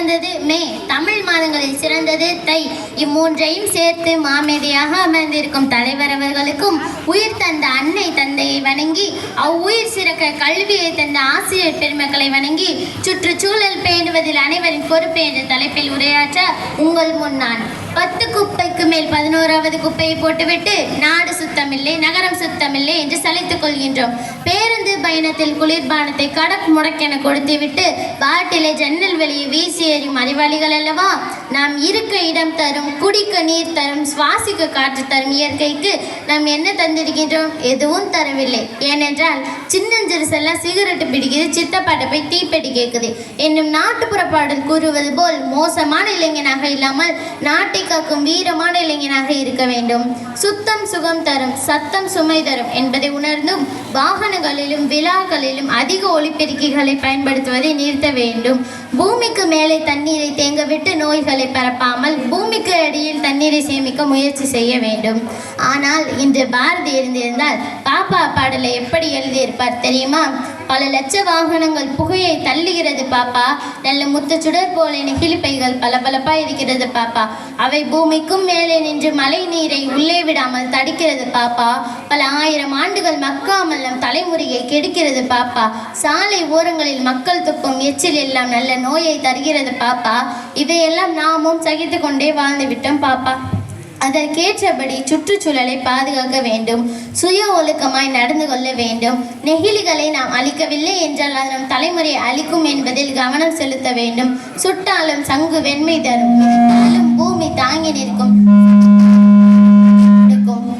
சிறந்தது மே, தமிழ் மாதங்களில் சிறந்தது தை. இம்மூன்றையும் சேர்த்து மாமேதையாக அமர்ந்திருக்கும் தலைவர் அவர்களுக்கும் உயிர் தந்த அன்னை தந்தையை வணங்கி, அவ்வுயிர் சிறக்க கல்வியை தந்த ஆசிரியர் பெருமக்களை வணங்கி, சுற்றுச்சூழல் பேணுவதில் அனைவரின் பொறுப்பு என்ற தலைப்பில் உரையாற்ற உங்கள் முன் நான். 10 குப்பைக்கு மேல் 11வது குப்பையை போட்டுவிட்டு நாடு சுத்தமில்லை, நகரம் சுத்தமில்லை என்று சலித்துக் கொள்கின்றோம். பேருந்து பயணத்தில் குளிர்பானத்தை கடக் முடக்கென கொடுத்துவிட்டு பாட்டிலை ஜன்னல் வெளியே வீசி எறியும் அறிவாளிகள் அல்லவா? நாம் இருக்க இடம் தரும், குடிக்க நீர் தரும், சுவாசிக்க காற்று தரும் இயற்கைக்கு நாம் என்ன தந்திருக்கின்றோம்? எதுவும் தரவில்லை. ஏனென்றால் சின்னஞ்சிறு செல்ல சிகரெட்டு பிடிக்குது, சித்தப்பாட்டை போய் தீப்பெட்டி கேட்குது என்னும் நாட்டுப்புற பாடல் கூறுவது போல் மோசமான இளைஞனாக இல்லாமல் நாட்டை காக்கும் வீரமான இளைஞனாக இருக்க வேண்டும். சுத்தம் சுகம் தரும், சத்தம் சுமை தரும் என்பதை உணர்ந்தும் வாகனங்களிலும் விழாக்களிலும் அதிக ஒலிபெருக்கிகளை பயன்படுத்துவதை நிறுத்த வேண்டும். பூமிக்கு மேலே தண்ணீரை தேங்க விட்டு நோய்களை பரப்பாமல் பூமிக்கு அடியில் தண்ணீரை சேமிக்க முயற்சி செய்ய வேண்டும். ஆனால் இன்று பாரதி இருந்திருந்தால் பாப்பா பாடலை எப்படி எழுதியிருப்பார் தெரியுமா? பல லட்ச வாகனங்கள் புகையை தள்ளுகிறது பாப்பா, நல்ல முத்து சுடர் போல நெகிழிப்பைகள் பளபளப்பா இருக்கிறது பாப்பா, அவை பூமிக்கும் மேலே நின்று மழை நீரை உள்ளே விடாமல் தடுக்கிறது பாப்பா, பல 1000 ஆண்டுகள் மக்காமல் நம் தலைமுறையை கெடுக்கிறது பாப்பா, சாலை ஓரங்களில் மக்கள் துப்பும் எச்சில் எல்லாம் நல்ல நோயை தருகிறது பாப்பா, இதையெல்லாம் நாமும் சகித்து கொண்டே வாழ்ந்து விட்டோம் பாப்பா. அதற்கேற்றபடி சுற்றுச்சூழலை பாதுகாக்க வேண்டும், சுய ஒழுக்கமாய் நடந்து கொள்ள வேண்டும். நெகிழிகளை நாம் அழிக்கவில்லை என்றால் அது நம் தலைமுறையை அழிக்கும் என்பதில் கவனம் செலுத்த வேண்டும். சுட்டாலும் சங்கு வெண்மை தரும், பூமி தாங்கி நிற்கும்.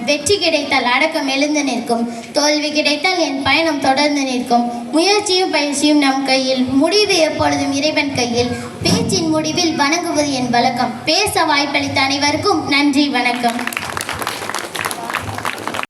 வெற்றி கிடைத்தால் அடக்கம் எழுந்து நிற்கும், தோல்வி கிடைத்தால் என் பயணம் தொடர்ந்து நிற்கும். முயற்சியும் பயிற்சியும் நம் கையில், முடிவு எப்பொழுதும் இறைவன் கையில். பேச்சின் முடிவில் வணங்குவது என் வழக்கம். பேச வாய்ப்பளித்த அனைவருக்கும் நன்றி, வணக்கம்.